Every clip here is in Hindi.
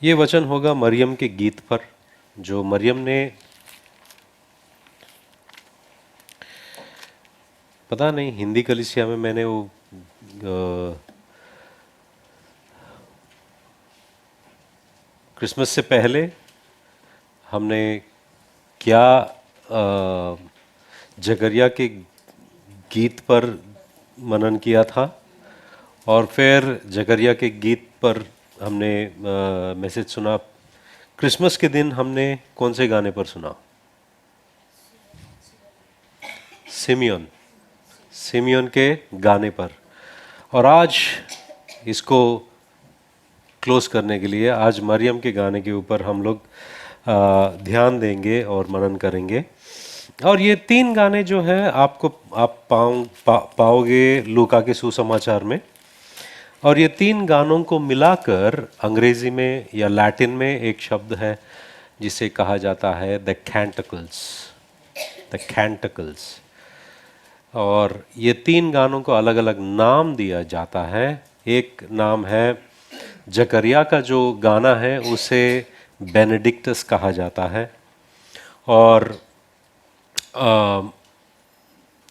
ये वचन होगा मरियम के गीत पर, जो मरियम ने, पता नहीं हिंदी कलीसिया में मैंने वो क्रिसमस से पहले हमने क्या जकरिया के गीत पर मनन किया था, और फिर जकरिया के गीत पर हमने मैसेज सुना। क्रिसमस के दिन हमने कौन से गाने पर सुना? सिमियोन, सिमियोन के गाने पर। और आज इसको क्लोज करने के लिए आज मरियम के गाने के ऊपर हम लोग ध्यान देंगे और मनन करेंगे। और ये तीन गाने जो हैं आप पाओगे लूका के सुसमाचार में। और ये तीन गानों को मिलाकर अंग्रेजी में या लैटिन में एक शब्द है जिसे कहा जाता है द कैंटिकल्स, द कैंटिकल्स। और ये तीन गानों को अलग अलग नाम दिया जाता है। एक नाम है, जकरिया का जो गाना है उसे बेनेडिक्टस कहा जाता है, और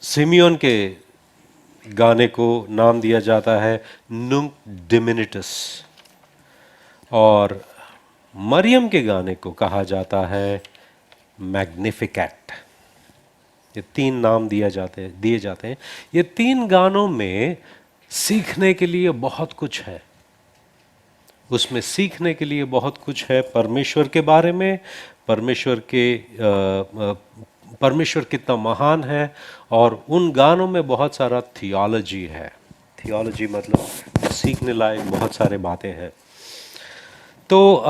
सिमियोन के गाने को नाम दिया जाता है नुंक डिमिनिटस, और मरियम के गाने को कहा जाता है मैग्निफिकेट। ये तीन नाम दिए जाते हैं। ये तीन गानों में सीखने के लिए बहुत कुछ है, उसमें सीखने के लिए बहुत कुछ है परमेश्वर के बारे में, परमेश्वर कितना महान है, और उन गानों में बहुत सारा थियोलॉजी है। थियोलॉजी मतलब सीखने लायक बहुत सारे बातें हैं। तो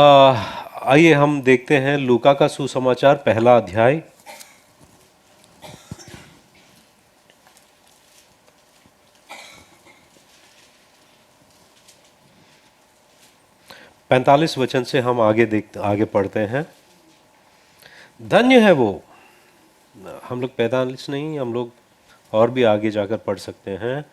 आइए हम देखते हैं लूका का सुसमाचार पहला अध्याय। पैंतालीस वचन से हम आगे पढ़ते हैं। धन्य है वो, हम लोग 45 नहीं, हम लोग और भी आगे जाकर पढ़ सकते हैं।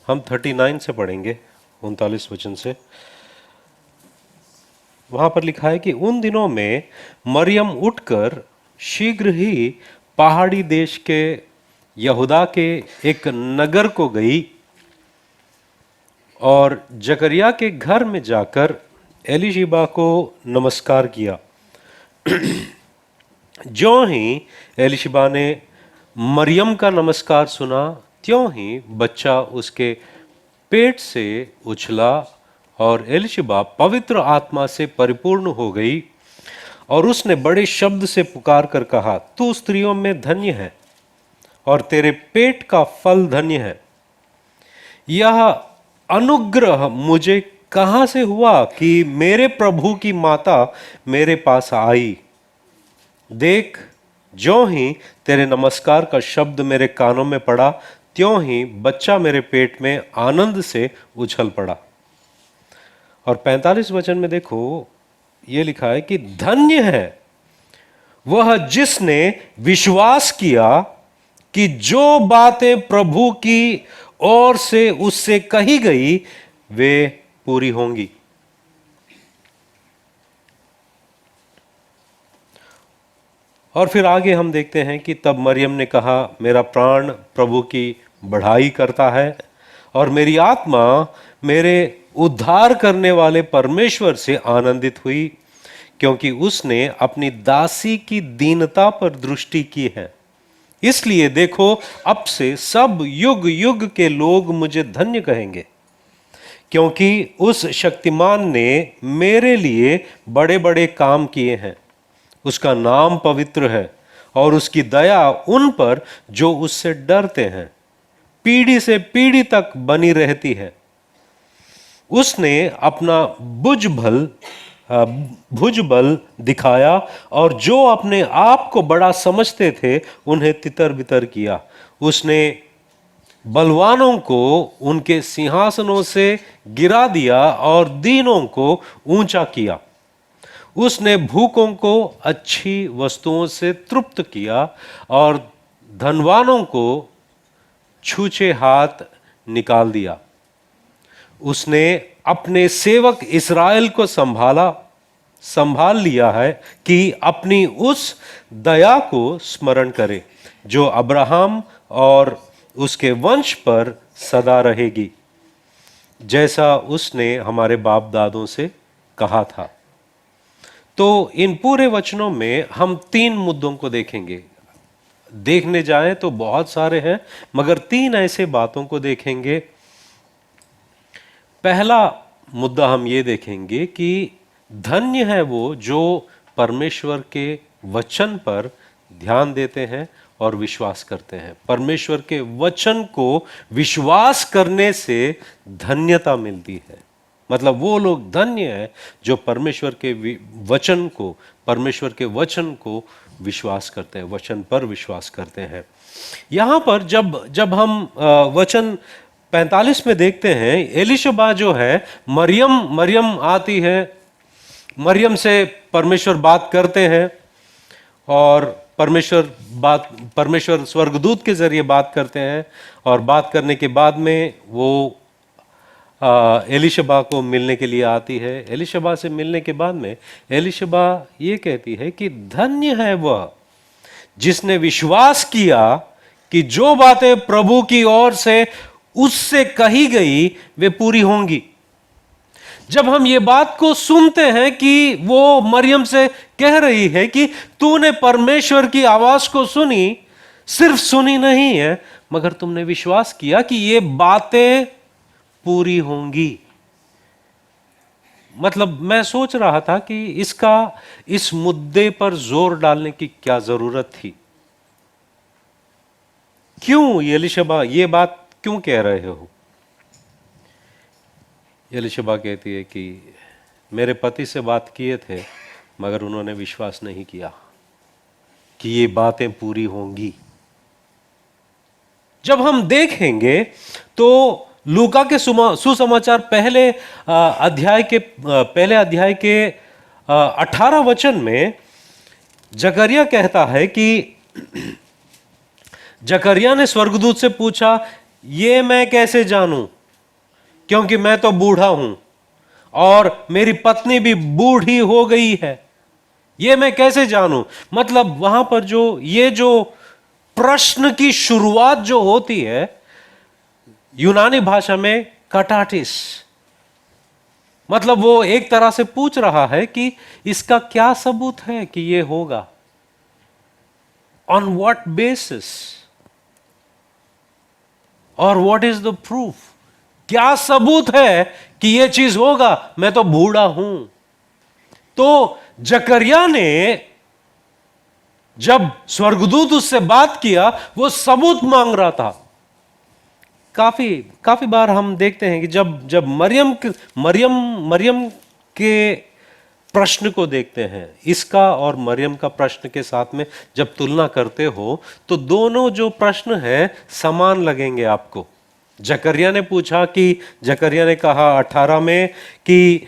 हम 39 से पढ़ेंगे, 39 वचन से। वहां पर लिखा है कि उन दिनों में मरियम उठकर शीघ्र ही पहाड़ी देश के यहूदा के एक नगर को गई और जकरिया के घर में जाकर एलीशिबा को नमस्कार किया। ज्यों ही एलीशिबा ने मरियम का नमस्कार सुना, त्यों ही बच्चा उसके पेट से उछला, और एलीशिबा पवित्र आत्मा से परिपूर्ण हो गई, और उसने बड़े शब्द से पुकार कर कहा, तू स्त्रियों में धन्य है और तेरे पेट का फल धन्य है। यह अनुग्रह मुझे कहां से हुआ कि मेरे प्रभु की माता मेरे पास आई? देख, ज्यों ही तेरे नमस्कार का शब्द मेरे कानों में पड़ा, त्यों ही बच्चा मेरे पेट में आनंद से उछल पड़ा। और 45 वचन में देखो, ये लिखा है कि धन्य है वह जिसने विश्वास किया कि जो बातें प्रभु की ओर से उससे कही गई वे पूरी होंगी। और फिर आगे हम देखते हैं कि तब मरियम ने कहा, मेरा प्राण प्रभु की बढ़ाई करता है, और मेरी आत्मा मेरे उद्धार करने वाले परमेश्वर से आनंदित हुई, क्योंकि उसने अपनी दासी की दीनता पर दृष्टि की है। इसलिए देखो, अब से सब युग युग के लोग मुझे धन्य कहेंगे, क्योंकि उस शक्तिमान ने मेरे लिए बड़े बड़े काम किए हैं। उसका नाम पवित्र है, और उसकी दया उन पर जो उससे डरते हैं पीढ़ी से पीढ़ी तक बनी रहती है। उसने अपना भुजबल दिखाया और जो अपने आप को बड़ा समझते थे उन्हें तितर बितर किया। उसने बलवानों को उनके सिंहासनों से गिरा दिया और दीनों को ऊंचा किया। उसने भूखों को अच्छी वस्तुओं से तृप्त किया और धनवानों को छूछे हाथ निकाल दिया। उसने अपने सेवक इस्राएल को संभाल लिया है कि अपनी उस दया को स्मरण करे जो अब्राहम और उसके वंश पर सदा रहेगी, जैसा उसने हमारे बाप दादों से कहा था। तो इन पूरे वचनों में हम 3 मुद्दों को देखेंगे। देखने जाएं तो बहुत सारे हैं, मगर 3 ऐसे बातों को देखेंगे। पहला मुद्दा हम ये देखेंगे कि धन्य है वो जो परमेश्वर के वचन पर ध्यान देते हैं और विश्वास करते हैं। परमेश्वर के वचन को विश्वास करने से धन्यता मिलती है। मतलब वो लोग धन्य हैं जो परमेश्वर के वचन को विश्वास करते हैं, वचन पर विश्वास करते हैं। यहां पर जब हम वचन 45 में देखते हैं, एलीशबा जो है, मरियम आती है, मरियम से परमेश्वर बात करते हैं और परमेश्वर स्वर्गदूत के जरिए बात करते हैं और बात करने के बाद में वो एलीशबा को मिलने के लिए आती है। एलीशबा से मिलने के बाद में एलीशबा ये कहती है कि धन्य है वह जिसने विश्वास किया कि जो बातें प्रभु की ओर से उससे कही गई वे पूरी होंगी। जब हम ये बात को सुनते हैं कि वो मरियम से कह रही है कि तूने परमेश्वर की आवाज को सुनी, सिर्फ सुनी नहीं है मगर तुमने विश्वास किया कि ये बातें पूरी होंगी। मतलब मैं सोच रहा था कि इस मुद्दे पर जोर डालने की क्या जरूरत थी। क्यों एलीशबा ये बात क्यों कह रहे हो? एलीशबा कहती है कि मेरे पति से बात किए थे मगर उन्होंने विश्वास नहीं किया कि ये बातें पूरी होंगी। जब हम देखेंगे तो लूका के सुसमाचार पहले अध्याय के 18 वचन में जकरिया कहता है कि जकरिया ने स्वर्गदूत से पूछा, ये मैं कैसे जानूं क्योंकि मैं तो बूढ़ा हूं और मेरी पत्नी भी बूढ़ी हो गई है। ये मैं कैसे जानूं? मतलब वहां पर जो प्रश्न की शुरुआत जो होती है यूनानी भाषा में कटाटिस, मतलब वो एक तरह से पूछ रहा है कि इसका क्या सबूत है कि ये होगा, ऑन व्हाट बेसिस और व्हाट इज द प्रूफ। क्या सबूत है कि यह चीज होगा? मैं तो बूढ़ा हूं। तो जकरिया ने जब स्वर्गदूत उससे बात किया वो सबूत मांग रहा था। काफी बार हम देखते हैं कि जब मरियम के प्रश्न को देखते हैं, इसका और मरियम का प्रश्न के साथ में जब तुलना करते हो तो दोनों जो प्रश्न है समान लगेंगे आपको। जकरिया ने कहा 18 में कि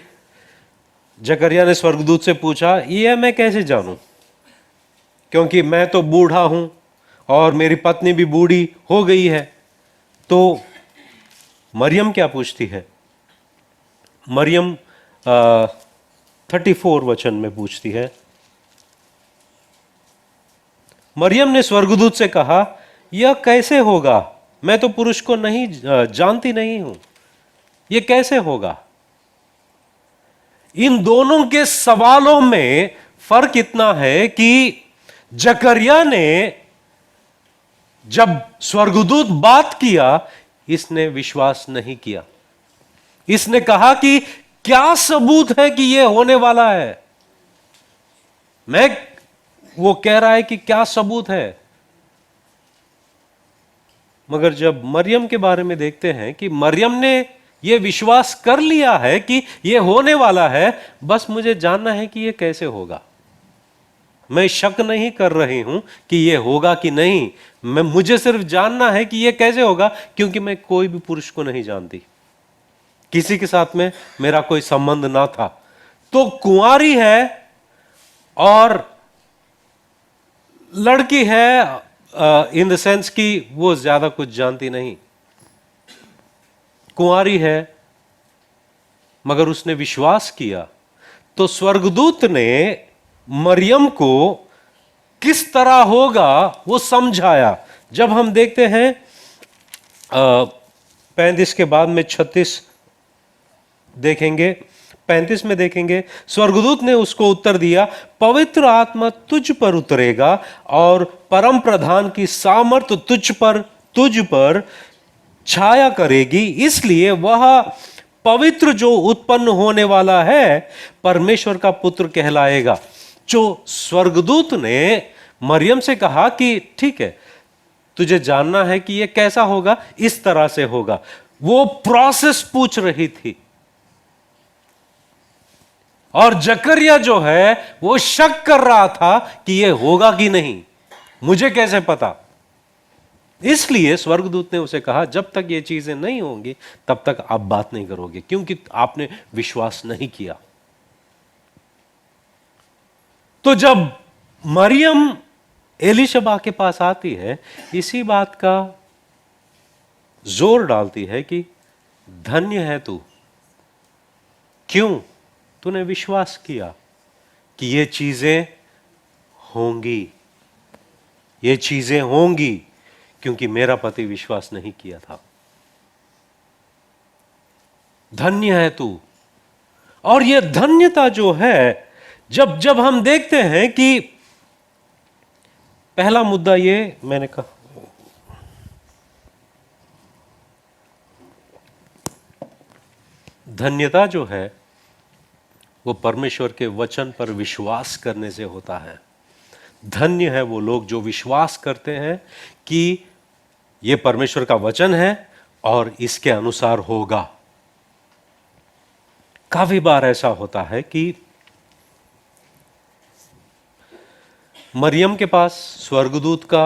जकरिया ने स्वर्गदूत से पूछा, ये मैं कैसे जानूं क्योंकि मैं तो बूढ़ा हूं और मेरी पत्नी भी बूढ़ी हो गई है। तो मरियम क्या पूछती है? मरियम 34 वचन में पूछती है, मरियम ने स्वर्गदूत से कहा, यह कैसे होगा? मैं तो पुरुष को जानती नहीं हूं, यह कैसे होगा? इन दोनों के सवालों में फर्क इतना है कि जकरिया ने जब स्वर्गदूत बात किया, इसने विश्वास नहीं किया। इसने कहा कि क्या सबूत है कि यह होने वाला है? वो कह रहा है कि क्या सबूत है। मगर जब मरियम के बारे में देखते हैं कि मरियम ने ये विश्वास कर लिया है कि ये होने वाला है, बस मुझे जानना है कि ये कैसे होगा। मैं शक नहीं कर रही हूं कि ये होगा कि नहीं, मुझे सिर्फ जानना है कि ये कैसे होगा, क्योंकि मैं कोई भी पुरुष को नहीं जानती, किसी के साथ में मेरा कोई संबंध ना था। तो कुंवारी है और लड़की है, इन द सेंस कि वो ज्यादा कुछ जानती नहीं, कुंवारी है, मगर उसने विश्वास किया। तो स्वर्गदूत ने मरियम को किस तरह होगा वो समझाया। जब हम देखते हैं 35 के बाद में 36 देखेंगे, 35 में देखेंगे, स्वर्गदूत ने उसको उत्तर दिया, पवित्र आत्मा तुझ पर उतरेगा और परम प्रधान की सामर्थ तुझ पर छाया करेगी, इसलिए वह पवित्र जो उत्पन्न होने वाला है परमेश्वर का पुत्र कहलाएगा। जो स्वर्गदूत ने मरियम से कहा कि ठीक है, तुझे जानना है कि यह कैसा होगा, इस तरह से होगा, वो प्रोसेस पूछ रही थी। और जकरिया जो है वो शक कर रहा था कि यह होगा कि नहीं, मुझे कैसे पता। इसलिए स्वर्गदूत ने उसे कहा, जब तक ये चीजें नहीं होंगी तब तक आप बात नहीं करोगे, क्योंकि आपने विश्वास नहीं किया। तो जब मरियम एलिशबा के पास आती है, इसी बात का जोर डालती है कि धन्य है तू, क्यों? तूने विश्वास किया कि ये चीजें होंगी, ये चीजें होंगी, क्योंकि मेरा पति विश्वास नहीं किया था। धन्य है तू। और ये धन्यता जो है, जब जब हम देखते हैं कि पहला मुद्दा ये मैंने कहा, धन्यता जो है वो परमेश्वर के वचन पर विश्वास करने से होता है। धन्य है वो लोग जो विश्वास करते हैं कि ये परमेश्वर का वचन है और इसके अनुसार होगा। काफी बार ऐसा होता है कि मरियम के पास स्वर्गदूत का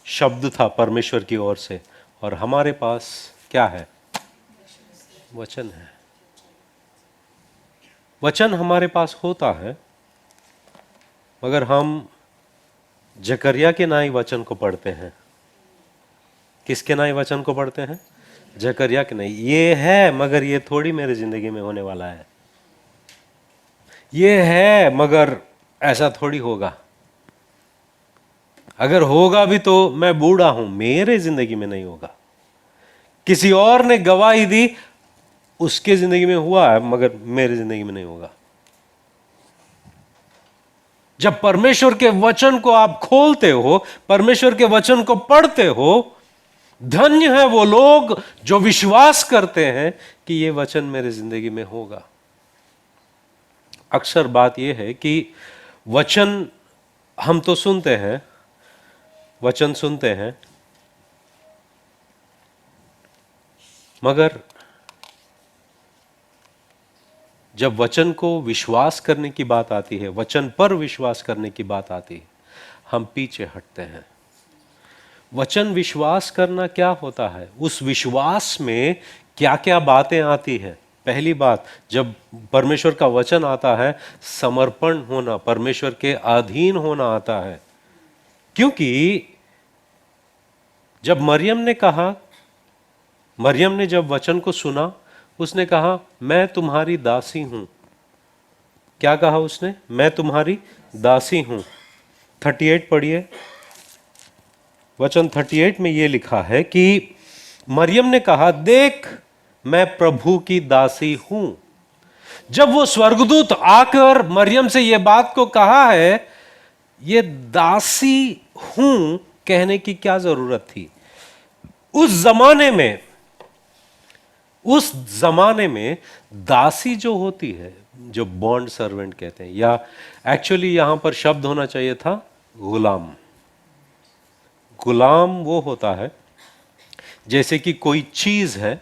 शब्द था परमेश्वर की ओर से, और हमारे पास क्या है? वचन है। वचन हमारे पास होता है, मगर हम जकरिया के नाई वचन को पढ़ते हैं। किसके नाई वचन को पढ़ते हैं? जकरिया के नहीं। ये है मगर ये थोड़ी मेरे जिंदगी में होने वाला है, ये है मगर ऐसा थोड़ी होगा, अगर होगा भी तो मैं बूढ़ा हूं, मेरे जिंदगी में नहीं होगा। किसी और ने गवाही दी, उसके जिंदगी में हुआ है मगर मेरे जिंदगी में नहीं होगा। जब परमेश्वर के वचन को आप खोलते हो, परमेश्वर के वचन को पढ़ते हो, धन्य है वो लोग जो विश्वास करते हैं कि ये वचन मेरे जिंदगी में होगा। अक्सर बात यह है कि वचन हम तो सुनते हैं, वचन सुनते हैं, मगर जब वचन को विश्वास करने की बात आती है, वचन पर विश्वास करने की बात आती है, हम पीछे हटते हैं। वचन विश्वास करना क्या होता है? उस विश्वास में क्या क्या बातें आती है? पहली बात, जब परमेश्वर का वचन आता है, समर्पण होना, परमेश्वर के अधीन होना आता है। क्योंकि जब मरियम ने जब वचन को सुना, उसने कहा मैं तुम्हारी दासी हूं। क्या कहा उसने? मैं तुम्हारी दासी हूं। 38 पढ़िए, वचन 38 में यह लिखा है कि मरियम ने कहा, देख मैं प्रभु की दासी हूं। जब वो स्वर्गदूत आकर मरियम से यह बात को कहा है, ये दासी हूं कहने की क्या जरूरत थी? उस जमाने में दासी जो होती है, जो बॉन्ड सर्वेंट कहते हैं, या एक्चुअली यहां पर शब्द होना चाहिए था गुलाम। गुलाम वो होता है जैसे कि कोई चीज है,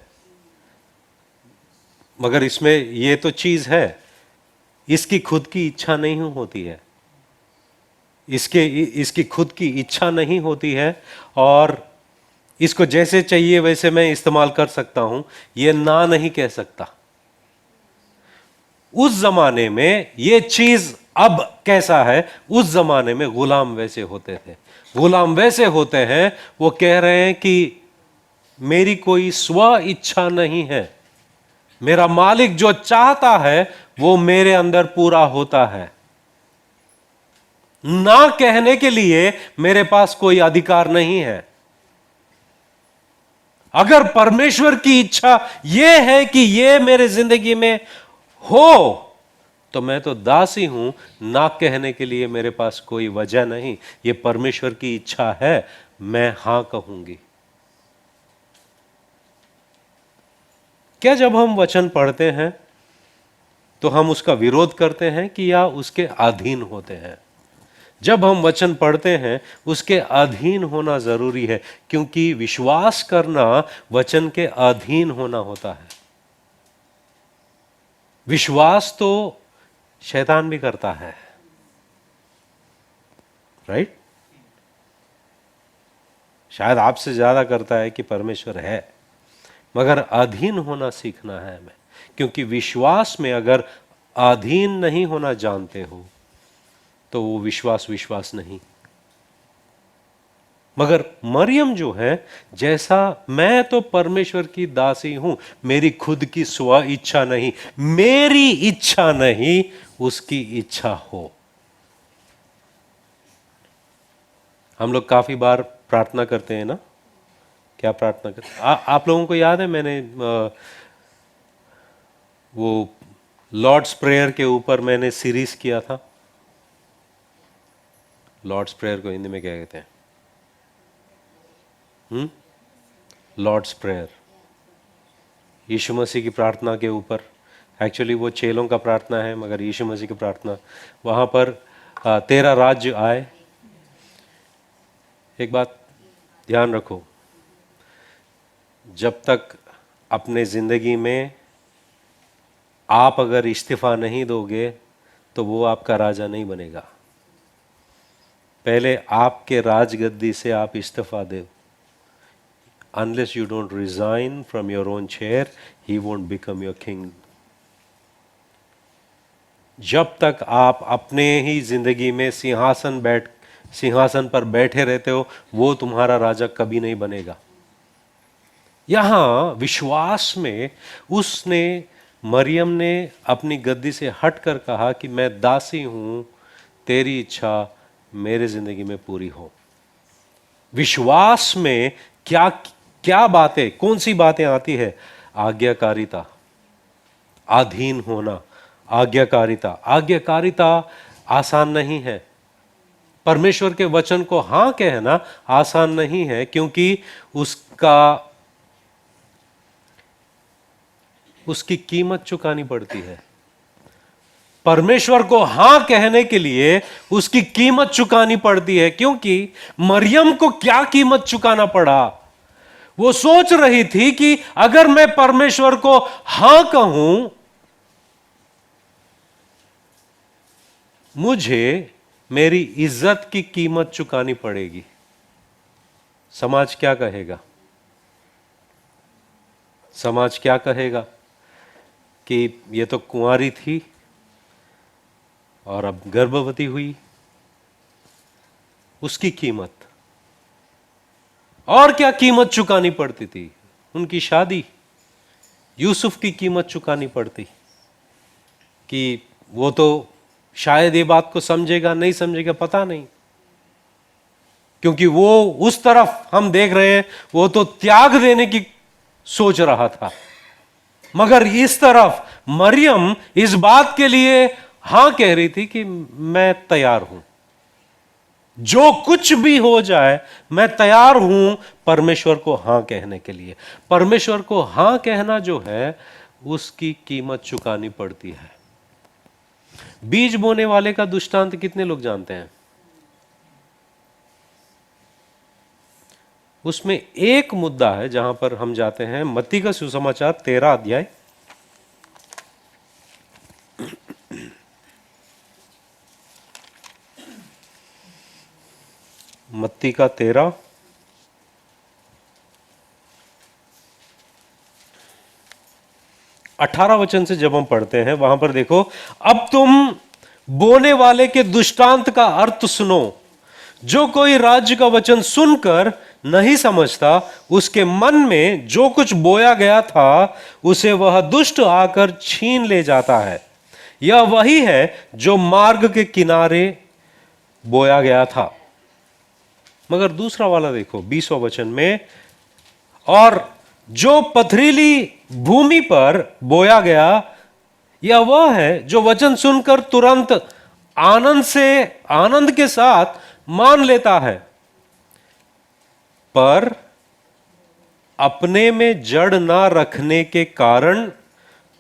मगर इसमें ये तो चीज है, इसकी खुद की इच्छा नहीं होती है, इसकी खुद की इच्छा नहीं होती है, और इसको जैसे चाहिए वैसे मैं इस्तेमाल कर सकता हूं, ये ना नहीं कह सकता। उस जमाने में ये चीज अब कैसा है, उस जमाने में गुलाम वैसे होते थे। गुलाम वैसे होते हैं, वो कह रहे हैं कि मेरी कोई स्व इच्छा नहीं है, मेरा मालिक जो चाहता है वो मेरे अंदर पूरा होता है। ना कहने के लिए मेरे पास कोई अधिकार नहीं है। अगर परमेश्वर की इच्छा यह है कि यह मेरे जिंदगी में हो, तो मैं तो दासी हूं, ना कहने के लिए मेरे पास कोई वजह नहीं। यह परमेश्वर की इच्छा है, मैं हां कहूंगी। क्या जब हम वचन पढ़ते हैं तो हम उसका विरोध करते हैं कि या उसके अधीन होते हैं? जब हम वचन पढ़ते हैं उसके अधीन होना जरूरी है, क्योंकि विश्वास करना वचन के अधीन होना होता है। विश्वास तो शैतान भी करता है, राइट? शायद आपसे ज्यादा करता है कि परमेश्वर है, मगर अधीन होना सीखना है हमें, क्योंकि विश्वास में अगर अधीन नहीं होना जानते हो तो वो विश्वास नहीं। मगर मरियम जो है, जैसा मैं तो परमेश्वर की दासी हूं, मेरी खुद की स्व इच्छा नहीं, मेरी इच्छा नहीं, उसकी इच्छा हो। हम लोग काफी बार प्रार्थना करते हैं ना, क्या प्रार्थना करते हैं? आप लोगों को याद है, मैंने वो लॉर्ड्स प्रेयर के ऊपर मैंने सीरीज किया था। लॉर्ड्स प्रेयर को हिंदी में क्या कहते हैं? लॉर्ड्स प्रेयर, यीशु मसीह की प्रार्थना के ऊपर। एक्चुअली वो चेलों का प्रार्थना है, मगर यीशु मसीह की प्रार्थना। वहां पर तेरा राज्य आए। एक बात ध्यान रखो, जब तक अपने जिंदगी में आप अगर इस्तीफा नहीं दोगे तो वो आपका राजा नहीं बनेगा। पहले आपके राजगद्दी से आप इस्तीफा दो। Unless you don't resign from your own chair, he won't become your king. जब तक आप अपने ही जिंदगी में सिंहासन पर बैठे रहते हो, वो तुम्हारा राजा कभी नहीं बनेगा। यहां विश्वास में उसने, मरियम ने अपनी गद्दी से हटकर कहा कि मैं दासी हूं, तेरी इच्छा मेरे जिंदगी में पूरी हो। विश्वास में क्या क्या बातें, कौन सी बातें आती है? आज्ञाकारिता, अधीन होना, आज्ञाकारिता। आज्ञाकारिता आसान नहीं है। परमेश्वर के वचन को हां कहना आसान नहीं है, क्योंकि उसकी कीमत चुकानी पड़ती है। परमेश्वर को हां कहने के लिए उसकी कीमत चुकानी पड़ती है। क्योंकि मरियम को क्या कीमत चुकाना पड़ा? वो सोच रही थी कि अगर मैं परमेश्वर को हां कहूं, मुझे मेरी इज्जत की कीमत चुकानी पड़ेगी। समाज क्या कहेगा? समाज क्या कहेगा कि ये तो कुंवारी थी और अब गर्भवती हुई। उसकी कीमत, और क्या कीमत चुकानी पड़ती थी? उनकी शादी, यूसुफ की कीमत चुकानी पड़ती कि वो तो शायद ये बात को समझेगा नहीं समझेगा पता नहीं, क्योंकि वो उस तरफ हम देख रहे हैं, वो तो त्याग देने की सोच रहा था। मगर इस तरफ मरियम इस बात के लिए हां कह रही थी कि मैं तैयार हूं, जो कुछ भी हो जाए मैं तैयार हूं परमेश्वर को हां कहने के लिए। परमेश्वर को हां कहना जो है, उसकी कीमत चुकानी पड़ती है। बीज बोने वाले का दृष्टांत कितने लोग जानते हैं? उसमें एक मुद्दा है जहां पर हम जाते हैं, मत्ती का सुसमाचार 13 अध्याय उत्पत्ति का 13 18 वचन से जब हम पढ़ते हैं, वहां पर देखो, अब तुम बोने वाले के दृष्टांत का अर्थ सुनो। जो कोई राज्य का वचन सुनकर नहीं समझता, उसके मन में जो कुछ बोया गया था उसे वह दुष्ट आकर छीन ले जाता है। यह वही है जो मार्ग के किनारे बोया गया था। मगर दूसरा वाला देखो 20वां वचन में, और जो पथरीली भूमि पर बोया गया, यह वह है जो वचन सुनकर तुरंत आनंद के साथ मान लेता है, पर अपने में जड़ ना रखने के कारण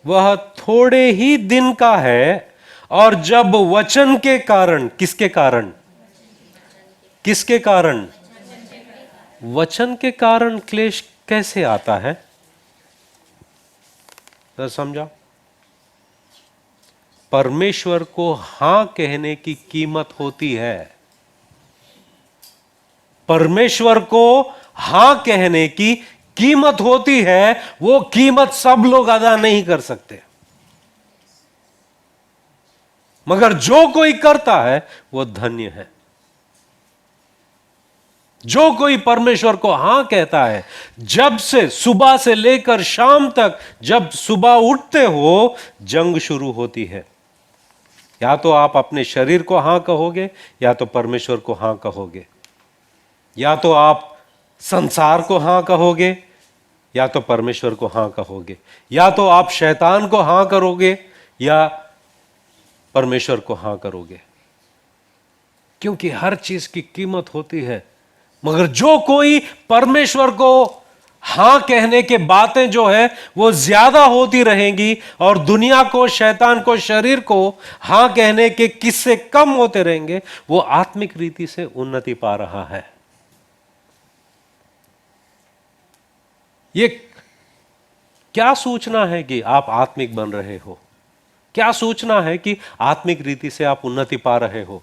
वह थोड़े ही दिन का है, और जब वचन के कारण, किसके कारण, किसके कारण, वचन के कारण क्लेश कैसे आता है, तो समझा। परमेश्वर को हां कहने की कीमत होती है। परमेश्वर को हां कहने की कीमत होती है। वो कीमत सब लोग अदा नहीं कर सकते, मगर जो कोई करता है वो धन्य है। जो कोई परमेश्वर को हां कहता है, जब से सुबह से लेकर शाम तक, जब सुबह उठते हो, जंग शुरू होती है। या तो आप अपने शरीर को हां कहोगे, या तो परमेश्वर को हां कहोगे। या तो आप संसार को हां कहोगे, या तो परमेश्वर को हां कहोगे। या तो आप शैतान को हां करोगे, या परमेश्वर को हां करोगे। क्योंकि हर चीज की कीमत होती है। मगर जो कोई परमेश्वर को हां कहने के बातें जो है वो ज्यादा होती रहेंगी, और दुनिया को, शैतान को, शरीर को हां कहने के किस्से कम होते रहेंगे, वो आत्मिक रीति से उन्नति पा रहा है। ये क्या सूचना है कि आप आत्मिक बन रहे हो? क्या सूचना है कि आत्मिक रीति से आप उन्नति पा रहे हो?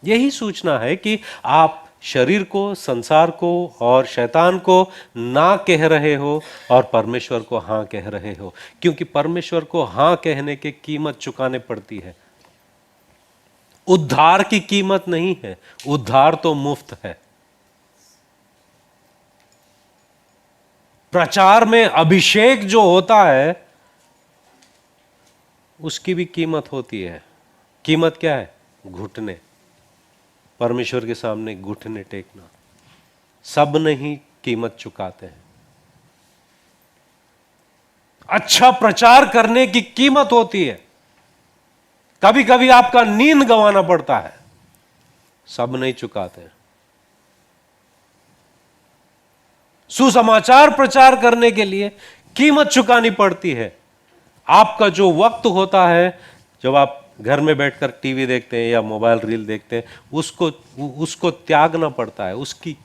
यही सूचना है कि आप शरीर को, संसार को और शैतान को ना कह रहे हो, और परमेश्वर को हां कह रहे हो। क्योंकि परमेश्वर को हां कहने की कीमत चुकाने पड़ती है। उद्धार की कीमत नहीं है, उद्धार तो मुफ्त है। प्रचार में अभिषेक जो होता है उसकी भी कीमत होती है। कीमत क्या है? घुटने, परमेश्वर के सामने घुटने टेकना। सब नहीं कीमत चुकाते हैं। अच्छा प्रचार करने की कीमत होती है। कभी कभी आपका नींद गंवाना पड़ता है, सब नहीं चुकाते हैं। सुसमाचार प्रचार करने के लिए कीमत चुकानी पड़ती है। आपका जो वक्त होता है, जब आप घर में बैठकर टीवी देखते हैं या मोबाइल रील देखते हैं, उसको त्यागना पड़ता है। उसकी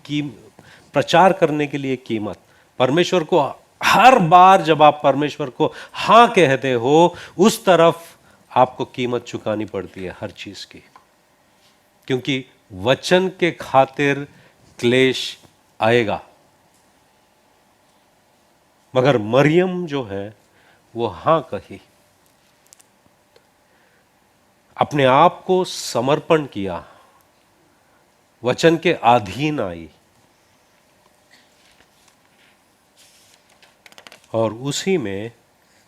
प्रचार करने के लिए कीमत। परमेश्वर को हर बार जब आप परमेश्वर को हां कहते हो, उस तरफ आपको कीमत चुकानी पड़ती है हर चीज की। क्योंकि वचन के खातिर क्लेश आएगा। मगर मरियम जो है वो हां कही, अपने आप को समर्पण किया, वचन के अधीन आई, और उसी में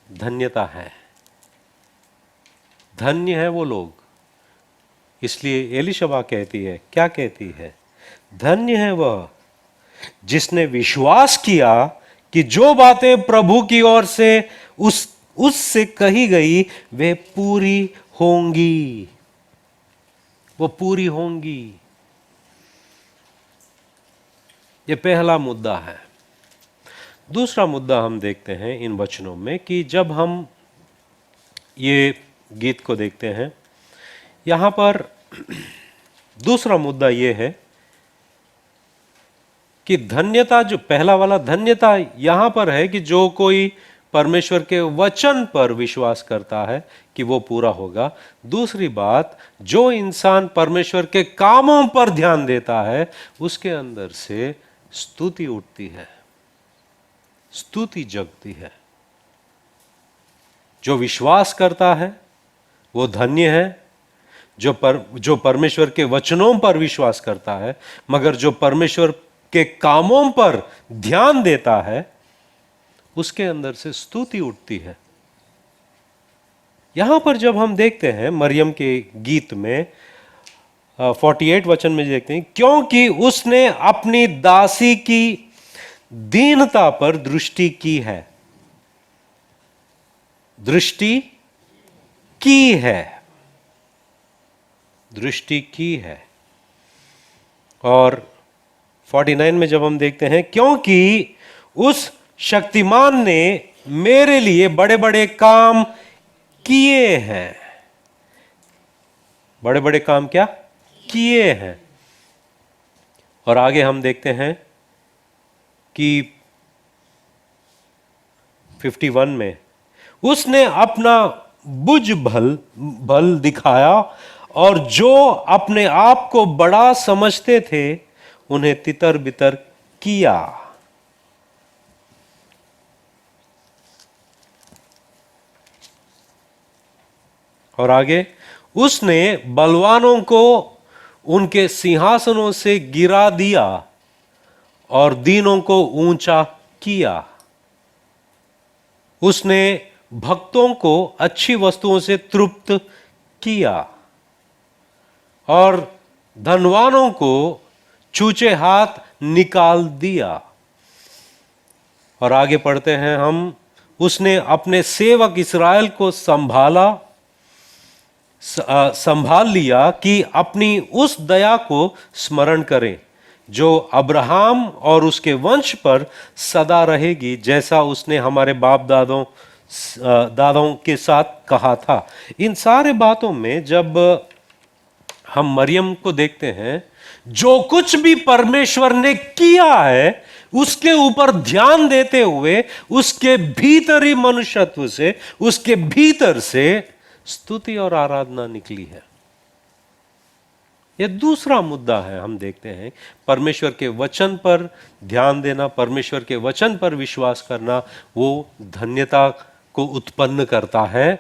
धन्यता है। धन्य है वो लोग। इसलिए एलिशबा कहती है, क्या कहती है? धन्य है वह जिसने विश्वास किया कि जो बातें प्रभु की ओर से उससे कही गई वे पूरी होंगी। वो पूरी होंगी। ये पहला मुद्दा है। दूसरा मुद्दा हम देखते हैं इन वचनों में कि जब हम ये गीत को देखते हैं, यहां पर दूसरा मुद्दा ये है कि धन्यता, जो पहला वाला धन्यता यहां पर है कि जो कोई परमेश्वर के वचन पर विश्वास करता है कि वो पूरा होगा। दूसरी बात, जो इंसान परमेश्वर के कामों पर ध्यान देता है उसके अंदर से स्तुति उठती है, स्तुति जगती है। जो विश्वास करता है वो धन्य है, जो परमेश्वर के वचनों पर विश्वास करता है, मगर जो परमेश्वर के कामों पर ध्यान देता है उसके अंदर से स्तुति उठती है। यहां पर जब हम देखते हैं मरियम के गीत में 48 वचन में देखते हैं, क्योंकि उसने अपनी दासी की दीनता पर दृष्टि की है, दृष्टि की है, दृष्टि की है। और 49 में जब हम देखते हैं, क्योंकि उस शक्तिमान ने मेरे लिए बड़े बड़े काम किए हैं। बड़े बड़े काम क्या किए हैं? और आगे हम देखते हैं कि 51 में, उसने अपना बुझ भल दिखाया और जो अपने आप को बड़ा समझते थे उन्हें तितर बितर किया। और आगे, उसने बलवानों को उनके सिंहासनों से गिरा दिया और दीनों को ऊंचा किया। उसने भक्तों को अच्छी वस्तुओं से तृप्त किया और धनवानों को छूचे हाथ निकाल दिया। और आगे पढ़ते हैं हम, उसने अपने सेवक इस्राएल को संभाल लिया कि अपनी उस दया को स्मरण करें जो अब्राहम और उसके वंश पर सदा रहेगी, जैसा उसने हमारे बाप दादों के साथ कहा था। इन सारे बातों में जब हम मरियम को देखते हैं, जो कुछ भी परमेश्वर ने किया है उसके ऊपर ध्यान देते हुए उसके भीतरी मनुष्यत्व से, उसके भीतर से स्तुति और आराधना निकली है। यह दूसरा मुद्दा है। हम देखते हैं परमेश्वर के वचन पर ध्यान देना, परमेश्वर के वचन पर विश्वास करना, वो धन्यता को उत्पन्न करता है।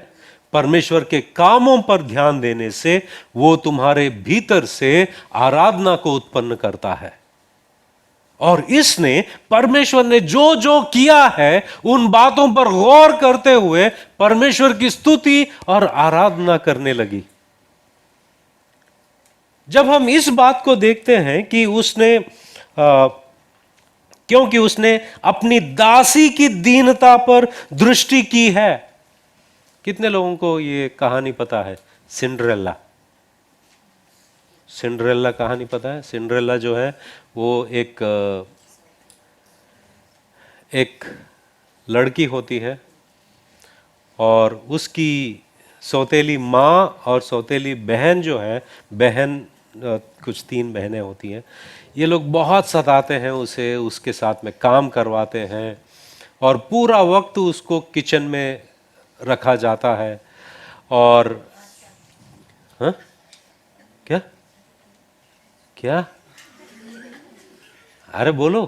परमेश्वर के कामों पर ध्यान देने से वो तुम्हारे भीतर से आराधना को उत्पन्न करता है। और इसने, परमेश्वर ने जो जो किया है उन बातों पर गौर करते हुए परमेश्वर की स्तुति और आराधना करने लगी। जब हम इस बात को देखते हैं कि उसने क्योंकि उसने अपनी दासी की दीनता पर दृष्टि की है। कितने लोगों को ये कहानी पता है? सिंड्रेला। सिंड्रेला कहानी पता है? सिंड्रेला जो है वो एक लड़की होती है और उसकी सौतेली माँ और सौतेली बहन जो है, कुछ 3 बहनें होती हैं, ये लोग बहुत सताते हैं उसे, उसके साथ में काम करवाते हैं और पूरा वक्त उसको किचन में रखा जाता है। और हाँ, क्या क्या अरे बोलो।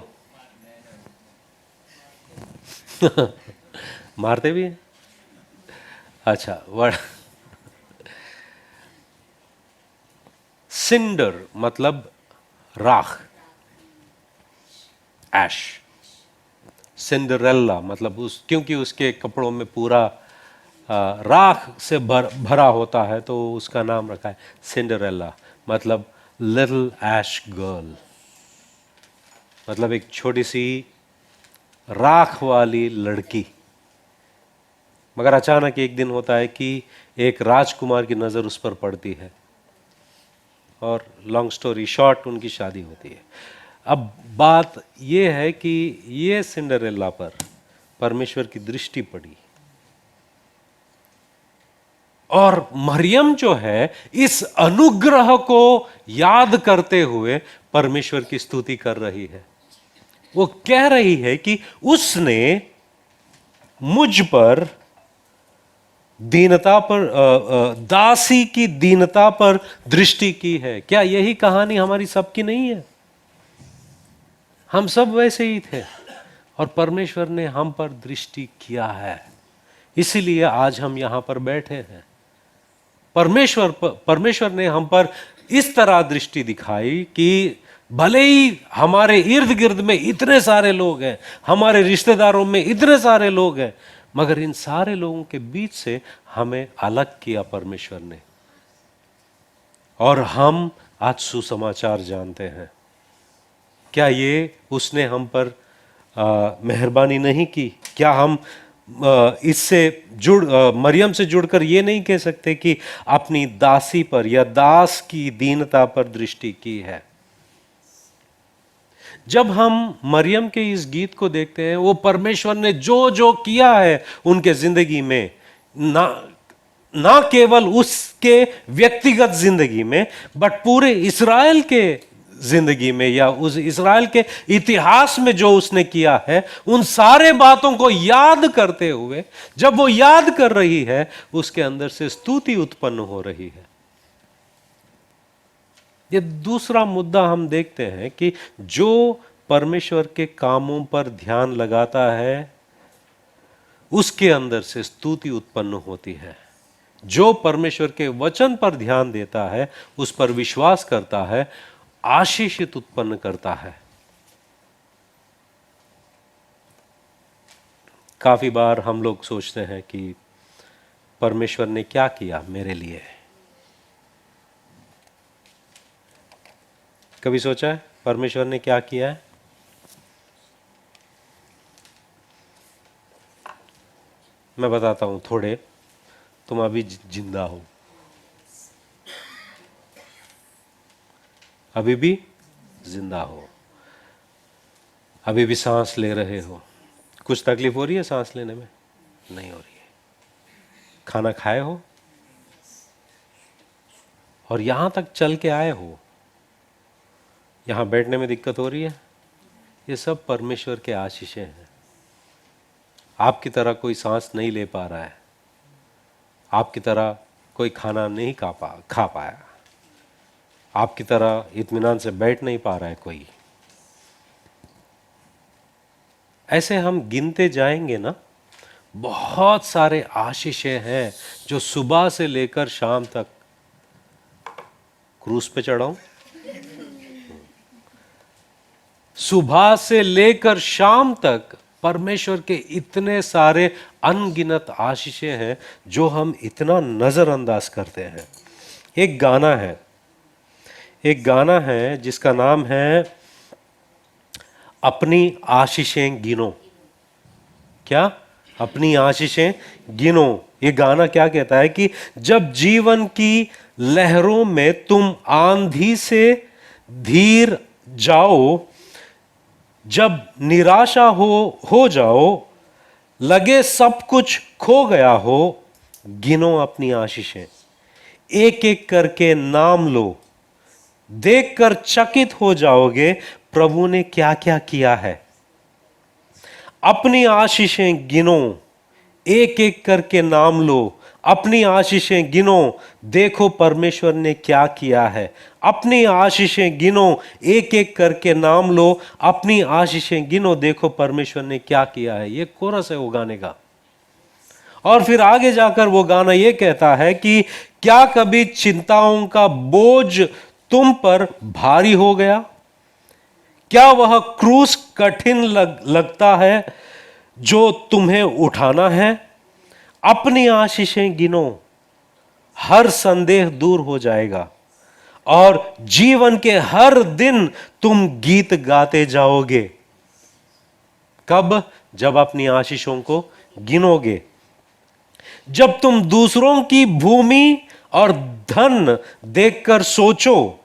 मारते भी हैं? अच्छा, सिंडर मतलब राख, ऐश। सिंडरेला मतलब क्योंकि उसके कपड़ों में पूरा राख से भरा होता है तो उसका नाम रखा है सिंडरेला, मतलब लिटिल ऐश गर्ल, मतलब एक छोटी सी राख वाली लड़की। मगर अचानक एक दिन होता है कि एक राजकुमार की नज़र उस पर पड़ती है और लॉन्ग स्टोरी शॉर्ट उनकी शादी होती है। अब बात यह है कि ये सिंडरेला पर परमेश्वर की दृष्टि पड़ी और मरियम जो है इस अनुग्रह को याद करते हुए परमेश्वर की स्तुति कर रही है। वो कह रही है कि उसने मुझ पर दीनता पर, दासी की दीनता पर दृष्टि की है। क्या यही कहानी हमारी सबकी नहीं है? हम सब वैसे ही थे और परमेश्वर ने हम पर दृष्टि किया है, इसीलिए आज हम यहां पर बैठे हैं। परमेश्वर ने हम पर इस तरह दृष्टि दिखाई कि भले ही हमारे इर्द गिर्द में इतने सारे लोग हैं, हमारे रिश्तेदारों में इतने सारे लोग हैं, मगर इन सारे लोगों के बीच से हमें अलग किया परमेश्वर ने, और हम आज सुसमाचार जानते हैं। क्या ये उसने हम पर मेहरबानी नहीं की? क्या हम इससे मरियम से जुड़कर ये नहीं कह सकते कि अपनी दासी पर या दास की दीनता पर दृष्टि की है? जब हम मरियम के इस गीत को देखते हैं, वो परमेश्वर ने जो जो किया है उनके जिंदगी में, ना केवल उसके व्यक्तिगत जिंदगी में, बट पूरे इस्राएल के जिंदगी में या उस इस्राएल के इतिहास में जो उसने किया है, उन सारे बातों को याद करते हुए जब वो याद कर रही है, उसके अंदर से स्तुति उत्पन्न हो रही है। ये दूसरा मुद्दा हम देखते हैं कि जो परमेश्वर के कामों पर ध्यान लगाता है, उसके अंदर से स्तुति उत्पन्न होती है। जो परमेश्वर के वचन पर ध्यान देता है, उस पर विश्वास करता है, आशीषित उत्पन्न करता है। काफी बार हम लोग सोचते हैं कि परमेश्वर ने क्या किया मेरे लिए। कभी सोचा है परमेश्वर ने क्या किया है? मैं बताता हूं थोड़े। तुम अभी जिंदा हो, अभी भी जिंदा हो, अभी भी सांस ले रहे हो। कुछ तकलीफ हो रही है सांस लेने में? नहीं हो रही है। खाना खाए हो और यहां तक चल के आए हो, यहां बैठने में दिक्कत हो रही है, ये सब परमेश्वर के आशीषें हैं। आपकी तरह कोई सांस नहीं ले पा रहा है, आपकी तरह कोई खाना नहीं खा पाया, आपकी तरह इत्मीनान से बैठ नहीं पा रहा है कोई। ऐसे हम गिनते जाएंगे ना, बहुत सारे आशीषें हैं जो सुबह से लेकर शाम तक। क्रूस पे चढ़ाऊं? सुबह से लेकर शाम तक परमेश्वर के इतने सारे अनगिनत आशीषें हैं जो हम इतना नजरअंदाज करते हैं। एक गाना है जिसका नाम है अपनी आशीषें गिनो। क्या? अपनी आशीषें गिनो। ये गाना क्या कहता है कि जब जीवन की लहरों में तुम आंधी से धीर जाओ, जब निराशा हो जाओ, लगे सब कुछ खो गया हो, गिनो अपनी आशीषें, एक एक करके नाम लो, देखकर चकित हो जाओगे प्रभु ने क्या क्या किया है। अपनी आशीषें गिनो, एक एक करके नाम लो, अपनी आशीषें गिनो, देखो परमेश्वर ने क्या किया है। अपनी आशीषें गिनो, एक एक करके नाम लो, अपनी आशीषें गिनो, देखो परमेश्वर ने क्या किया है। ये कोरस है वो गाने का। और फिर आगे जाकर वो गाना ये कहता है कि क्या कभी चिंताओं का बोझ तुम पर भारी हो गया? क्या वह क्रूस कठिन लगता है जो तुम्हें उठाना है? अपनी आशीषें गिनो, हर संदेह दूर हो जाएगा और जीवन के हर दिन तुम गीत गाते जाओगे। कब? जब अपनी आशीषों को गिनोगे। जब तुम दूसरों की भूमि और धन देखकर सोचो,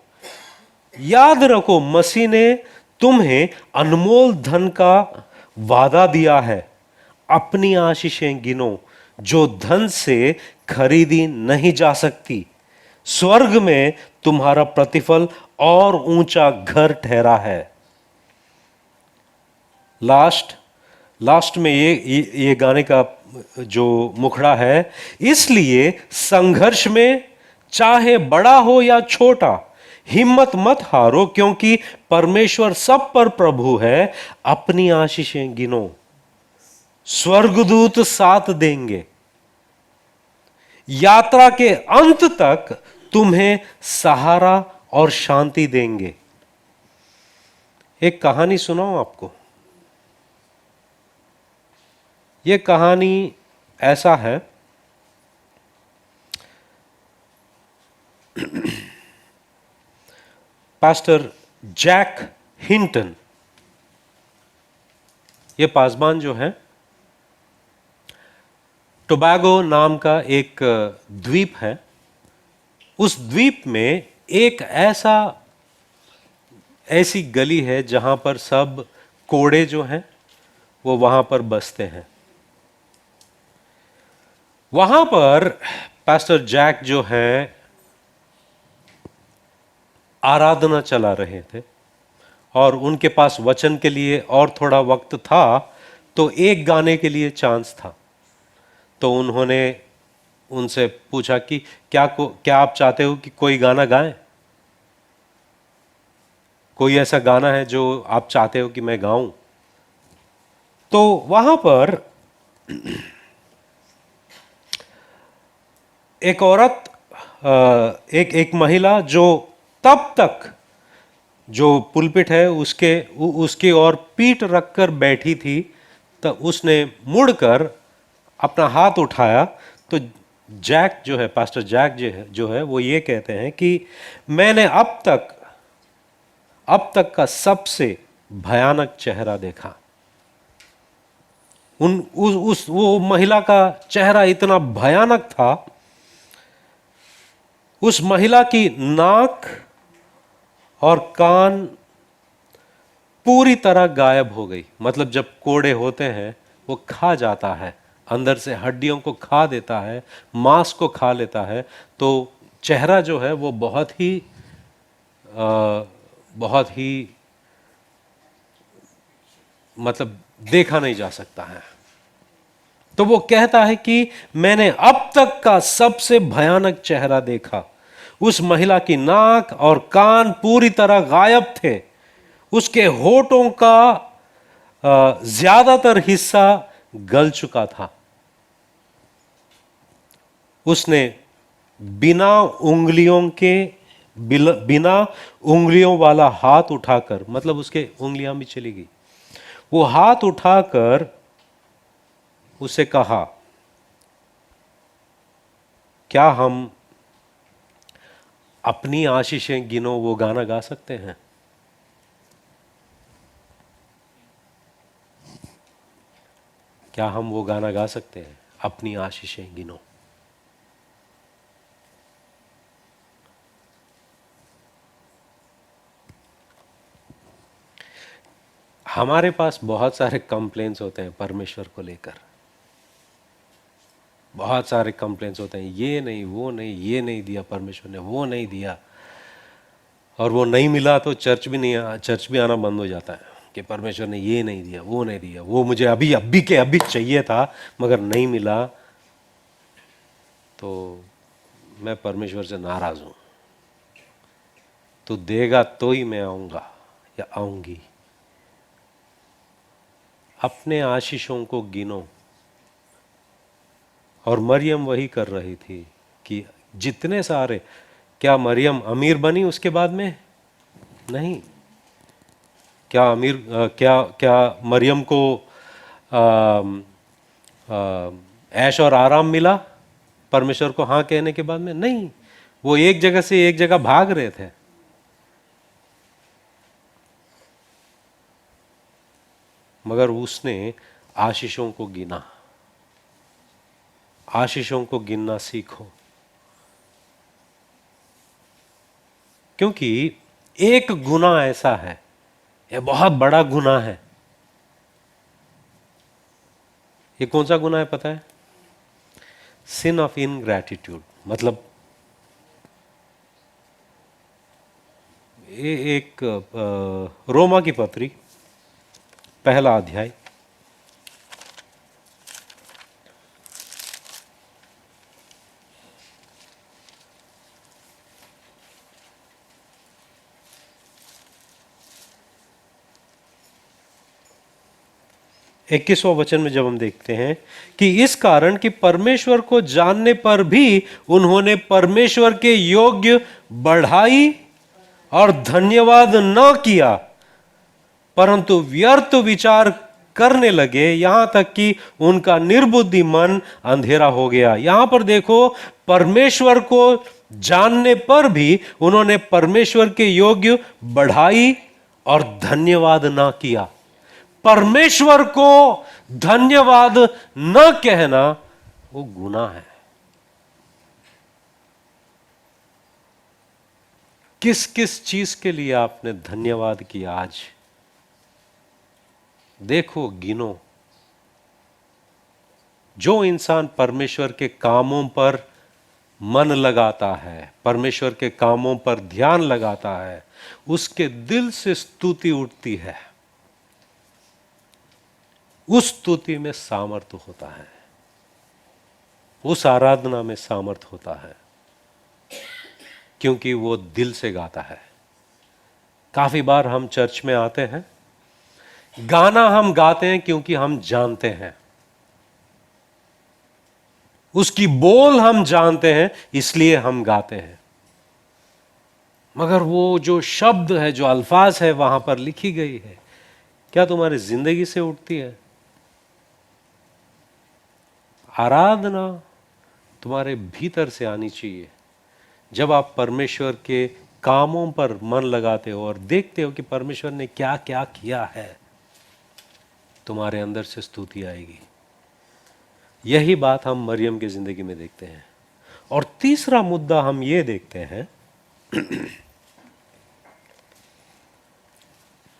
याद रखो मसीह ने तुम्हें अनमोल धन का वादा दिया है। अपनी आशीषें गिनो जो धन से खरीदी नहीं जा सकती। स्वर्ग में तुम्हारा प्रतिफल और ऊंचा घर ठहरा है। लास्ट, लास्ट में ये गाने का जो मुखड़ा है, इसलिए संघर्ष में चाहे बड़ा हो या छोटा हिम्मत मत हारो, क्योंकि परमेश्वर सब पर प्रभु है। अपनी आशीषें गिनो, स्वर्गदूत साथ देंगे, यात्रा के अंत तक तुम्हें सहारा और शांति देंगे। एक कहानी सुनाऊं आपको। यह कहानी ऐसा है, पास्टर जैक हिंटन, ये पासबान जो है, टोबैगो नाम का एक द्वीप है। उस द्वीप में एक ऐसी गली है जहां पर सब कोड़े जो हैं वो वहां पर बसते हैं। वहां पर पास्टर जैक जो है आराधना चला रहे थे, और उनके पास वचन के लिए और थोड़ा वक्त था, तो एक गाने के लिए चांस था। तो उन्होंने उनसे पूछा कि क्या आप चाहते हो कि कोई गाना गाएं? कोई ऐसा गाना है जो आप चाहते हो कि मैं गाऊं? तो वहां पर एक औरत, एक महिला जो तब तक जो पुलपिट है उसके और पीठ रखकर बैठी थी, तब उसने मुड़कर अपना हाथ उठाया। तो जैक जो है, पास्टर जैक जो है वो ये कहते हैं कि मैंने अब तक का सबसे भयानक चेहरा देखा। वो महिला का चेहरा इतना भयानक था। उस महिला की नाक और कान पूरी तरह गायब हो गई। मतलब जब कोड़े होते हैं वो खा जाता है, अंदर से हड्डियों को खा देता है, मांस को खा लेता है। तो चेहरा जो है वो बहुत ही मतलब देखा नहीं जा सकता है। तो वो कहता है कि मैंने अब तक का सबसे भयानक चेहरा देखा। उस महिला की नाक और कान पूरी तरह गायब थे। उसके होठों का ज्यादातर हिस्सा गल चुका था। उसने बिना उंगलियों वाला हाथ उठाकर, मतलब उसके उंगलियां भी चली गई, वो हाथ उठाकर उसे कहा, क्या हम अपनी आशीषें गिनो वो गाना गा सकते हैं? क्या हम वो गाना गा सकते हैं, अपनी आशीषें गिनो? हमारे पास बहुत सारे कंप्लेंट्स होते हैं परमेश्वर को लेकर। बहुत सारे कंप्लेंट्स होते हैं, ये नहीं, वो नहीं, ये नहीं दिया परमेश्वर ने, वो नहीं दिया। और वो नहीं मिला तो चर्च भी आना बंद हो जाता है कि परमेश्वर ने ये नहीं दिया, वो नहीं दिया, वो मुझे अभी चाहिए था मगर नहीं मिला, तो मैं परमेश्वर से नाराज हूं। तो देगा तो ही मैं आऊंगा या आऊंगी। अपने आशीषों को गिनो। और मरियम वही कर रही थी कि जितने सारे, क्या मरियम अमीर बनी उसके बाद में? नहीं। क्या मरियम को ऐश और आराम मिला परमेश्वर को हाँ कहने के बाद में? नहीं। वो एक जगह से एक जगह भाग रहे थे। मगर उसने आशीषों को गिना। आशीषों को गिनना सीखो, क्योंकि एक गुनाह ऐसा है, यह बहुत बड़ा गुनाह है। ये कौन सा गुनाह है पता है? Sin of ingratitude. मतलब एक रोमा की पत्री, पहला अध्याय 21वां वचन में जब हम देखते हैं कि इस कारण कि परमेश्वर को जानने पर भी उन्होंने परमेश्वर के योग्य बढ़ाई और धन्यवाद न किया, परंतु व्यर्थ विचार करने लगे, यहां तक कि उनका निर्बुद्धि मन अंधेरा हो गया। यहां पर देखो, परमेश्वर को जानने पर भी उन्होंने परमेश्वर के योग्य बढ़ाई और धन्यवाद ना किया। परमेश्वर को धन्यवाद न कहना वो गुनाह है। किस किस चीज के लिए आपने धन्यवाद किया आज? देखो, गिनो। जो इंसान परमेश्वर के कामों पर मन लगाता है, परमेश्वर के कामों पर ध्यान लगाता है, उसके दिल से स्तुति उठती है। उस स्तुति में सामर्थ्य होता है, उस आराधना में सामर्थ्य होता है, क्योंकि वो दिल से गाता है। काफी बार हम चर्च में आते हैं, गाना हम गाते हैं क्योंकि हम जानते हैं, उसकी बोल हम जानते हैं, इसलिए हम गाते हैं। मगर वो जो शब्द है, जो अल्फाज है वहां पर लिखी गई है, क्या तुम्हारी जिंदगी से उठती है? आराधना तुम्हारे भीतर से आनी चाहिए। जब आप परमेश्वर के कामों पर मन लगाते हो और देखते हो कि परमेश्वर ने क्या क्या किया है, तुम्हारे अंदर से स्तुति आएगी। यही बात हम मरियम की जिंदगी में देखते हैं। और तीसरा मुद्दा हम ये देखते हैं,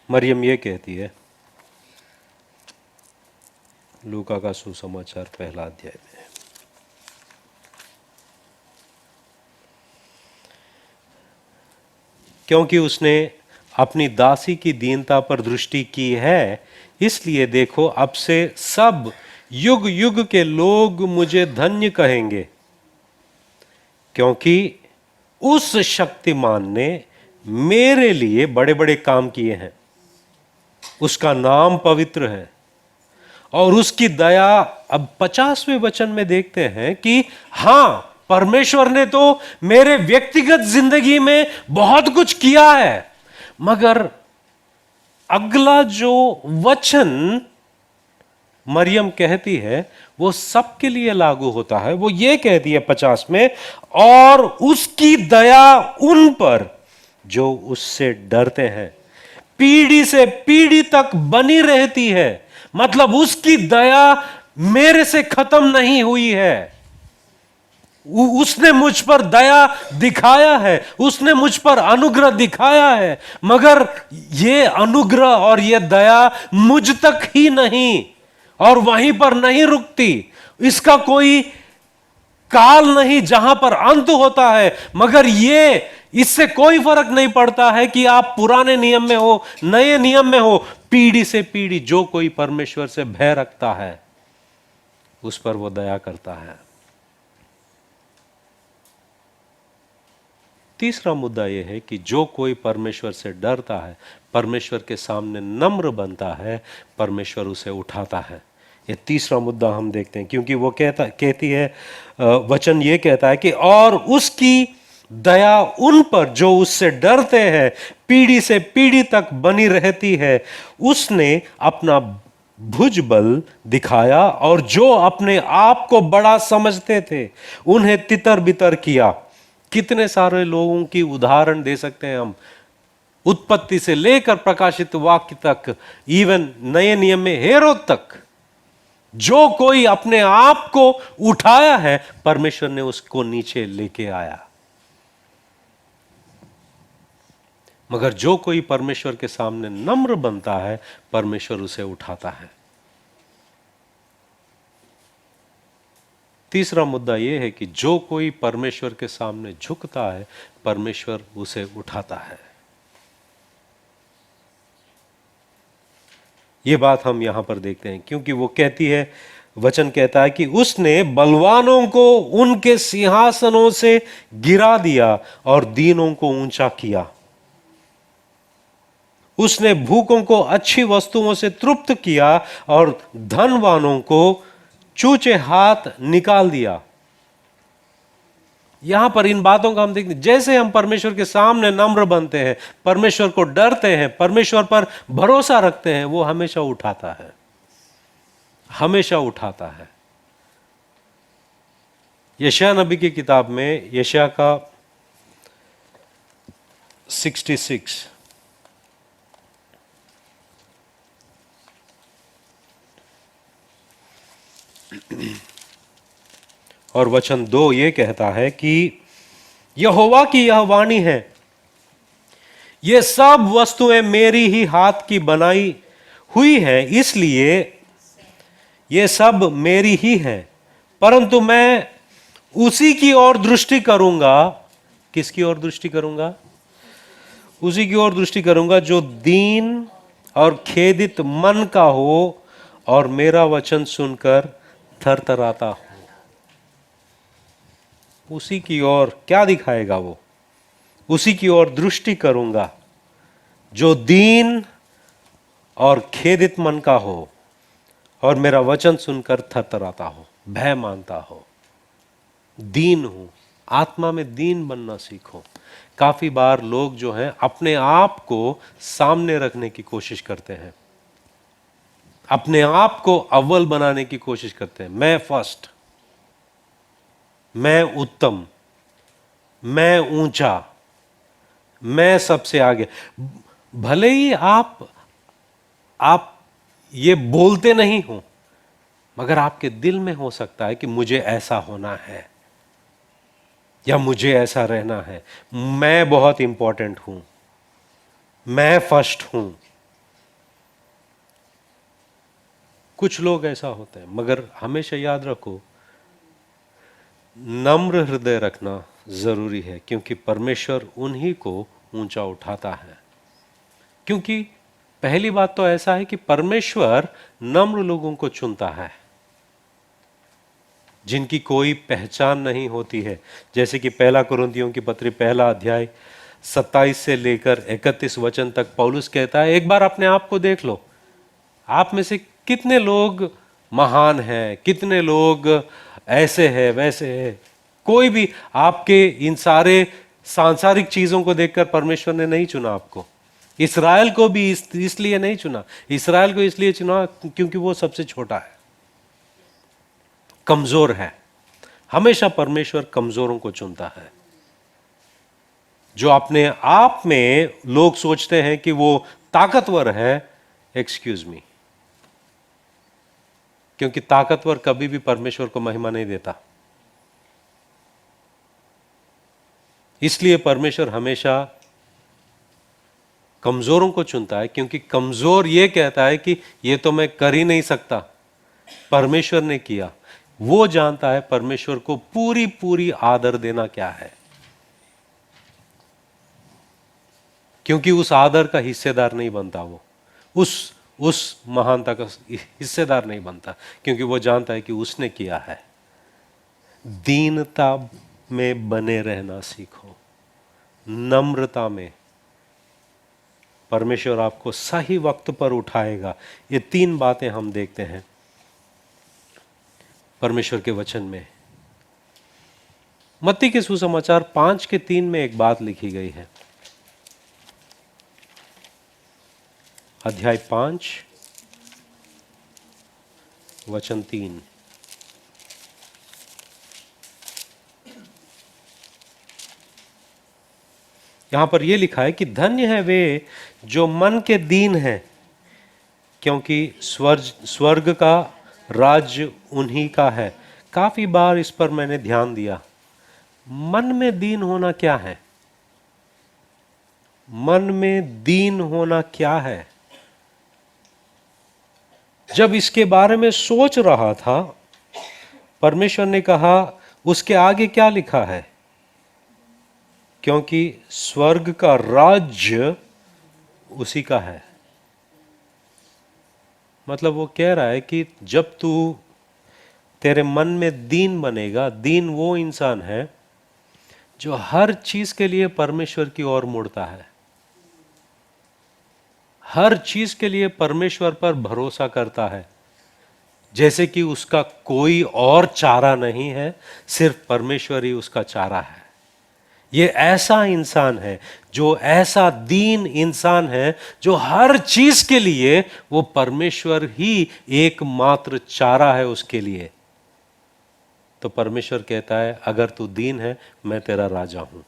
मरियम ये कहती है, लूका का सुसमाचार पहला अध्याय में, क्योंकि उसने अपनी दासी की दीनता पर दृष्टि की है, इसलिए देखो, अब से सब युग युग के लोग मुझे धन्य कहेंगे, क्योंकि उस शक्तिमान ने मेरे लिए बड़े बड़े काम किए हैं। उसका नाम पवित्र है और उसकी दया। अब 50वें वचन में देखते हैं कि हां, परमेश्वर ने तो मेरे व्यक्तिगत जिंदगी में बहुत कुछ किया है, मगर अगला जो वचन मरियम कहती है वो सबके लिए लागू होता है। वो ये कहती है 50 में, और उसकी दया उन पर जो उससे डरते हैं पीढ़ी से पीढ़ी तक बनी रहती है। मतलब उसकी दया मेरे से खत्म नहीं हुई है। उसने मुझ पर दया दिखाया है, उसने मुझ पर अनुग्रह दिखाया है, मगर ये अनुग्रह और ये दया मुझ तक ही नहीं और वहीं पर नहीं रुकती। इसका कोई काल नहीं जहां पर अंत होता है, मगर ये, इससे कोई फर्क नहीं पड़ता है कि आप पुराने नियम में हो, नए नियम में हो, पीढ़ी से पीढ़ी जो कोई परमेश्वर से भय रखता है उस पर वो दया करता है। तीसरा मुद्दा यह है कि जो कोई परमेश्वर से डरता है, परमेश्वर के सामने नम्र बनता है, परमेश्वर उसे उठाता है। ये तीसरा मुद्दा हम देखते हैं, क्योंकि वो कहती है, वचन ये कहता है कि और उसकी दया उन पर जो उससे डरते हैं पीढ़ी से पीढ़ी तक बनी रहती है। उसने अपना भुजबल दिखाया और जो अपने आप को बड़ा समझते थे उन्हें तितर बितर किया। कितने सारे लोगों की उदाहरण दे सकते हैं हम, उत्पत्ति से लेकर प्रकाशित वाक्य तक, इवन नए नियम में हेरोद तक। जो कोई अपने आप को उठाया है, परमेश्वर ने उसको नीचे लेके आया। मगर जो कोई परमेश्वर के सामने नम्र बनता है, परमेश्वर उसे उठाता है। तीसरा मुद्दा यह है कि जो कोई परमेश्वर के सामने झुकता है, परमेश्वर उसे उठाता है। यह बात हम यहां पर देखते हैं, क्योंकि वो कहती है, वचन कहता है कि उसने बलवानों को उनके सिंहासनों से गिरा दिया और दीनों को ऊंचा किया। उसने भूखों को अच्छी वस्तुओं से तृप्त किया और धनवानों को चूचे हाथ निकाल दिया। यहां पर इन बातों का हम देखते हैं, जैसे हम परमेश्वर के सामने नम्र बनते हैं, परमेश्वर को डरते हैं, परमेश्वर पर भरोसा रखते हैं, वो हमेशा उठाता है, हमेशा उठाता है। यशायाह नबी की किताब में, यशायाह का 66 और वचन 2 ये कहता है कि यहोवा की यह वाणी है, ये सब वस्तुएं मेरी ही हाथ की बनाई हुई है, इसलिए ये सब मेरी ही है, परंतु मैं उसी की ओर दृष्टि करूंगा। किसकी ओर दृष्टि करूंगा? उसी की ओर दृष्टि करूंगा जो दीन और खेदित मन का हो और मेरा वचन सुनकर थरथराता हो। उसी की ओर क्या दिखाएगा वो? उसी की ओर दृष्टि करूंगा जो दीन और खेदित मन का हो और मेरा वचन सुनकर थरथराता हो, भय मानता हो। दीन हूं, आत्मा में दीन बनना सीखो। काफी बार लोग जो हैं अपने आप को सामने रखने की कोशिश करते हैं, अपने आप को अव्वल बनाने की कोशिश करते हैं। मैं फर्स्ट, मैं उत्तम, मैं ऊंचा, मैं सबसे आगे। भले ही आप ये बोलते नहीं हो, मगर आपके दिल में हो सकता है कि मुझे ऐसा होना है या मुझे ऐसा रहना है, मैं बहुत इंपॉर्टेंट हूं, मैं फर्स्ट हूं। कुछ लोग ऐसा होते हैं, मगर हमेशा याद रखो, नम्र हृदय रखना जरूरी है, क्योंकि परमेश्वर उन्हीं को ऊंचा उठाता है। क्योंकि पहली बात तो ऐसा है कि परमेश्वर नम्र लोगों को चुनता है, जिनकी कोई पहचान नहीं होती है। जैसे कि पहला कुरिन्थियों की पत्री पहला अध्याय 27 से लेकर 31 वचन तक पौलुस कहता है, एक बार अपने आप को देख लो, आप में से कितने लोग महान हैं, कितने लोग ऐसे हैं वैसे हैं। कोई भी आपके इन सारे सांसारिक चीजों को देखकर परमेश्वर ने नहीं चुना आपको। इसराइल को भी इसलिए नहीं चुना, इसराइल को इसलिए चुना क्योंकि वो सबसे छोटा है, कमजोर है। हमेशा परमेश्वर कमजोरों को चुनता है। जो अपने आप में लोग सोचते हैं कि वो ताकतवर है, एक्सक्यूज मी, क्योंकि ताकतवर कभी भी परमेश्वर को महिमा नहीं देता। इसलिए परमेश्वर हमेशा कमजोरों को चुनता है, क्योंकि कमजोर ये कहता है कि ये तो मैं कर ही नहीं सकता, परमेश्वर ने किया। वो जानता है परमेश्वर को पूरी पूरी आदर देना क्या है, क्योंकि उस आदर का हिस्सेदार नहीं बनता, वो उस महानता का हिस्सेदार नहीं बनता, क्योंकि वो जानता है कि उसने किया है। दीनता में बने रहना सीखो, नम्रता में। परमेश्वर आपको सही वक्त पर उठाएगा। ये 3 बातें हम देखते हैं परमेश्वर के वचन में। मत्ती के सुसमाचार 5:3 में एक बात लिखी गई है। अध्याय 5 वचन 3। यहां पर यह लिखा है कि धन्य है वे जो मन के दीन हैं, क्योंकि स्वर्ग का राज्य उन्हीं का है। काफी बार इस पर मैंने ध्यान दिया। मन में दीन होना क्या है? मन में दीन होना क्या है? जब इसके बारे में सोच रहा था, परमेश्वर ने कहा, उसके आगे क्या लिखा है? क्योंकि स्वर्ग का राज्य उसी का है। मतलब वो कह रहा है कि जब तेरे मन में दीन बनेगा, दीन वो इंसान है जो हर चीज के लिए परमेश्वर की ओर मुड़ता है। हर चीज के लिए परमेश्वर पर भरोसा करता है, जैसे कि उसका कोई और चारा नहीं है, सिर्फ परमेश्वर ही उसका चारा है। ये ऐसा इंसान है, जो ऐसा दीन इंसान है, जो हर चीज के लिए वो परमेश्वर ही एकमात्र चारा है उसके लिए। तो परमेश्वर कहता है, अगर तू दीन है, मैं तेरा राजा हूं।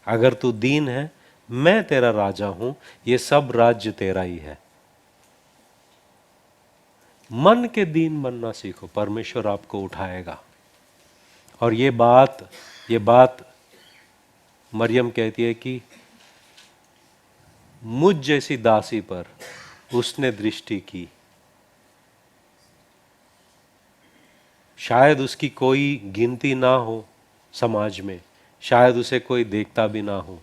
अगर तू दीन है, मैं तेरा राजा हूं। ये सब राज्य तेरा ही है। मन के दीन बनना सीखो, परमेश्वर आपको उठाएगा। और ये बात मरियम कहती है कि मुझ जैसी दासी पर उसने दृष्टि की। शायद उसकी कोई गिनती ना हो समाज में, शायद उसे कोई देखता भी ना हो,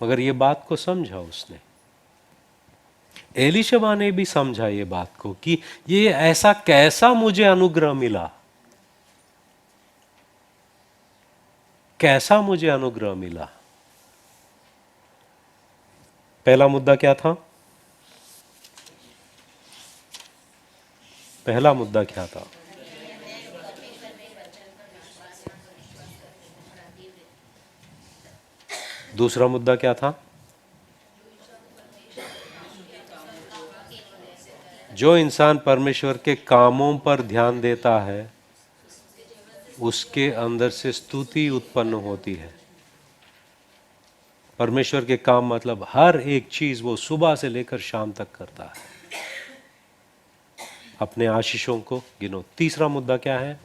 मगर ये बात को समझा उसने। एलिशबा ने भी समझा ये बात को कि ये ऐसा कैसा मुझे अनुग्रह मिला, कैसा मुझे अनुग्रह मिला। पहला मुद्दा क्या था? पहला मुद्दा क्या था? दूसरा मुद्दा क्या था? जो इंसान परमेश्वर के कामों पर ध्यान देता है, उसके अंदर से स्तुति उत्पन्न होती है। परमेश्वर के काम मतलब हर एक चीज वो सुबह से लेकर शाम तक करता है। अपने आशीषों को गिनो। तीसरा मुद्दा क्या है?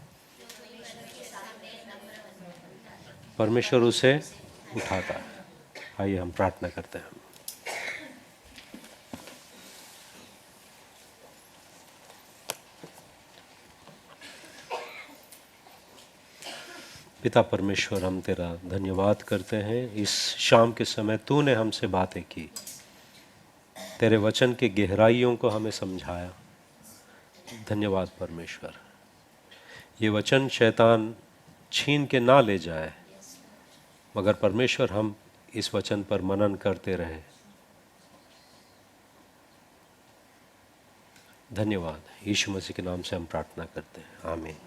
परमेश्वर उसे उठाता है। आइए हम प्रार्थना करते हैं। पिता परमेश्वर, हम तेरा धन्यवाद करते हैं, इस शाम के समय तूने हमसे बातें की, तेरे वचन के गहराइयों को हमें समझाया। धन्यवाद परमेश्वर। ये वचन शैतान छीन के ना ले जाए, मगर परमेश्वर हम इस वचन पर मनन करते रहे। धन्यवाद। यीशु मसीह के नाम से हम प्रार्थना करते हैं। आमीन।